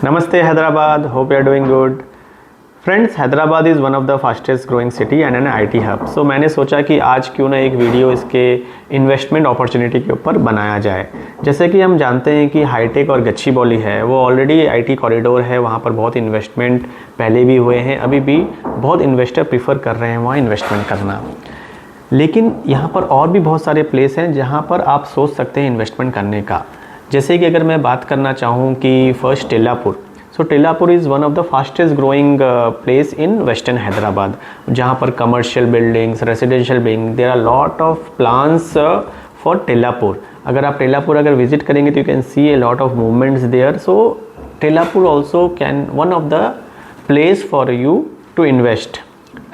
Namaste Hyderabad, hope you are doing good. Friends, Hyderabad is one of the fastest growing city and an IT hub. So मैंने सोचा कि आज क्यों ना एक वीडियो इसके इन्वेस्टमेंट अपॉर्चुनिटी के ऊपर बनाया जाए। जैसे कि हम जानते हैं कि हाईटेक और गच्चीबौली है वो ऑलरेडी आईटी कॉरिडोर है, वहाँ पर बहुत इन्वेस्टमेंट पहले भी हुए हैं, अभी भी बहुत इन्वेस्टर प्रीफर कर रहे हैं वहाँ इन्वेस्टमेंट करना। लेकिन यहाँ पर और भी बहुत सारे प्लेस हैं जहाँ पर आप सोच सकते हैं इन्वेस्टमेंट करने का। जैसे कि अगर मैं बात करना चाहूँ कि first Tellapur. So Tellapur is one of the fastest growing place in western Hyderabad, जहाँ पर commercial buildings, residential building, there are lot of plans for Tellapur. अगर आप टेलापुर अगर विजिट करेंगे तो you can see a lot of movements there. So Tellapur also can one of the place for you to invest.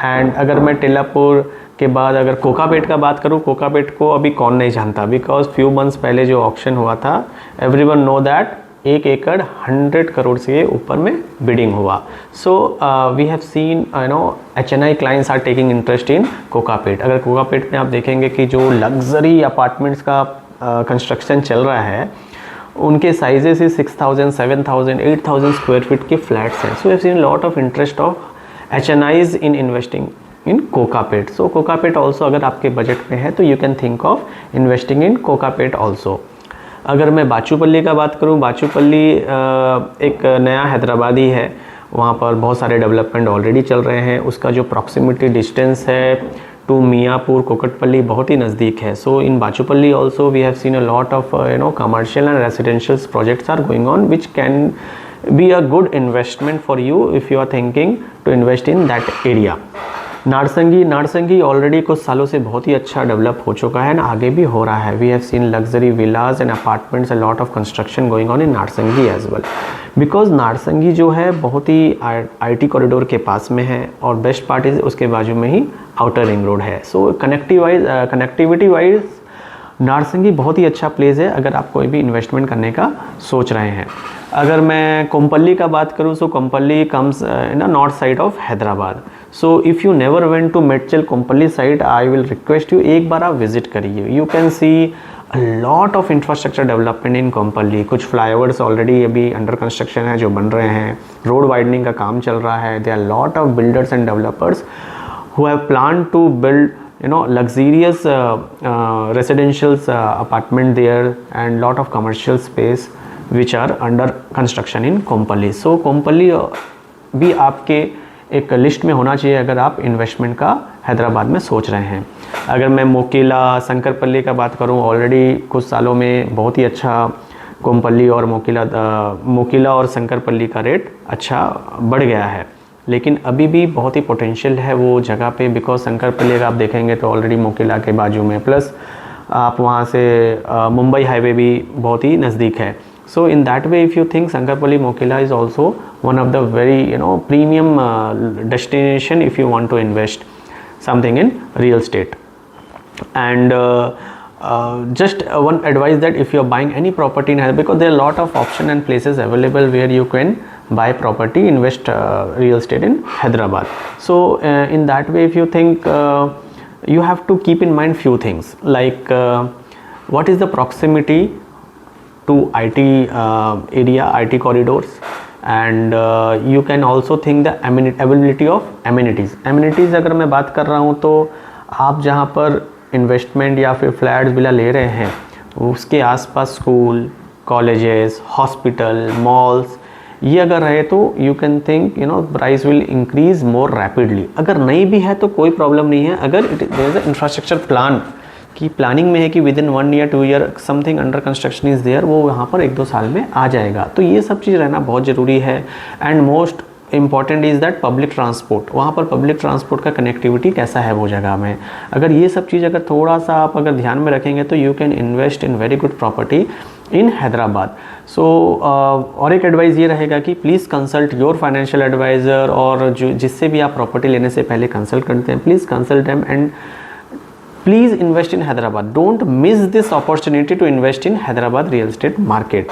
And अगर मैं टेलापुर के बाद अगर कोकापेट का बात करूँ, कोकापेट को अभी कौन नहीं जानता, बिकॉज फ्यू मंथ्स पहले जो ऑक्शन हुआ था, एवरीवन नो दैट 1 एकड़ 100 करोड़ से ऊपर में बिडिंग हुआ। So we have seen HNI clients are taking interest in Kokapet. अगर कोकापेट में आप देखेंगे कि जो लग्जरी अपार्टमेंट्स का कंस्ट्रक्शन चल रहा है, उनके साइजेस ही 6000, 7000, 8000 स्क्वायर फीट के फ्लैट्स हैं। So we have seen lot of interest of HNIs in investing in Kokapet. So Kokapet also अगर आपके बजट में है तो you can think of investing in Kokapet also. अगर मैं बाचूपल्ली का बात करूं, बाचूपल्ली एक नया हैदराबादी है, वहाँ पर बहुत सारे डेवलपमेंट ऑलरेडी चल रहे हैं। उसका जो प्रॉक्सिमिटी डिस्टेंस है टू मियापुर, कोकटपल्ली बहुत ही नज़दीक है। So in Bachupally also we have seen a lot of commercial and residential projects are going on which can be a good investment for you if you are thinking to invest in that area. Narsingi already कुछ सालों से बहुत ही अच्छा develop हो चुका है ना, आगे भी हो रहा है। We have seen luxury villas and apartments, a lot of construction going on in Narsingi as well, because Narsingi जो है बहुत ही आईटी कॉरिडोर के पास में है और बेस्ट पार्ट इज उसके बाजू में ही आउटर रिंग रोड है। सो कनेक्टिविटी वाइज नारसंगी बहुत ही अच्छा प्लेस है अगर आप कोई भी इन्वेस्टमेंट करने का सोच रहे हैं। अगर मैं कोम्पल्ली का बात करूँ, so Kompally comes in the north side of Hyderabad. So if you never went to Medchal Kompally side, I will request you एक बार आप विजिट करिए। You can see a lot of infrastructure development in Kompally. कुछ फ्लाईओवर्स ऑलरेडी अभी अंडर कंस्ट्रक्शन है जो बन रहे हैं, रोड वाइडनिंग का काम चल रहा है। There are lot of builders and developers who have plan to build luxurious residential apartment there and lot of commercial space which are under construction in कोम्पल्ली। सो कोम्पल्ली भी आपके एक लिस्ट में होना चाहिए अगर आप इन्वेस्टमेंट का हैदराबाद में सोच रहे हैं। अगर मैं मोकिला, शंकरपल्ली का बात करूं, ऑलरेडी कुछ सालों में बहुत ही अच्छा कोम्पल्ली और मोकिला और शंकरपल्ली का रेट अच्छा बढ़ गया है, लेकिन अभी भी बहुत ही पोटेंशियल है वो जगह पे, बिकॉज शंकरपल्ली अगर आप देखेंगे तो ऑलरेडी मोकिला के बाजू में, प्लस आप वहाँ से मुंबई हाईवे भी बहुत ही नज़दीक है। So in that way if you think Shankarpally Mokila is also one of the very premium destination if you want to invest something in real estate. And just one advice that if you are buying any property in Hyderabad, because there are a lot of option and places available where you can buy property, invest real estate in Hyderabad. So in that way, if you think you have to keep in mind few things like what is the proximity to IT area, IT corridors, and you can also think the availability of amenities. Amenities अगर मैं बात कर रहा हूँ तो आप जहाँ पर इन्वेस्टमेंट या फिर फ्लैट्स विला ले रहे हैं उसके आसपास स्कूल, कॉलेजेस, हॉस्पिटल, मॉल्स ये अगर रहे तो you can think price will increase more rapidly. अगर नहीं भी है तो कोई प्रॉब्लम नहीं है। अगर there is a infrastructure plan की प्लानिंग में है कि within 1 year 2 year something under construction is there, वो यहाँ पर 1-2 साल में आ जाएगा। तो ये सब चीज़ रहना बहुत ज़रूरी है। And most important is that public transport, वहाँ पर पब्लिक ट्रांसपोर्ट का कनेक्टिविटी कैसा है वो जगह में। अगर ये सब चीज़ अगर थोड़ा सा आप अगर ध्यान में रखेंगे तो you can invest in very good property in Hyderabad. So और एक एडवाइस ये रहेगा कि please consult your financial advisor, और जो जिससे भी आप प्रॉपर्टी लेने से पहले कंसल्ट करते हैं, please consult them and please invest in Hyderabad. Don't miss this opportunity to invest in Hyderabad real estate market.